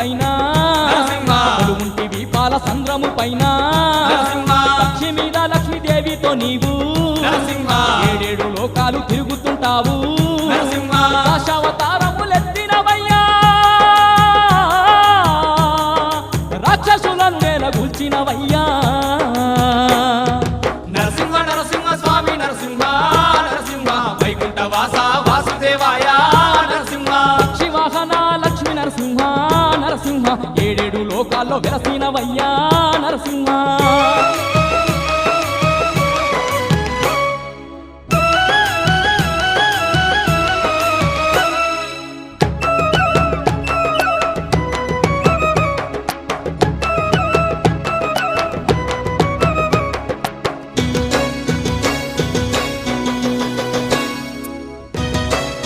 పైన ఉంటివి పాల సంద్రము పైన పక్షి మీద లక్ష్మీదేవితో నీవు ఏడేడు లోకాలు తిరుగుతుంటావు దశావతారములెత్తినవయ్యా రాక్షసులను నేలగూల్చినవయ్యా నరసింహ నరసింహ స్వామి నరసింహ నరసింహ వైకుంఠ వాస వాసుదేవాయ నరసింహ పక్షి వాహన లక్ష్మీ నరసింహ నరసింహ ఏడేడు లోకాల్లో వెలసినవయ్యా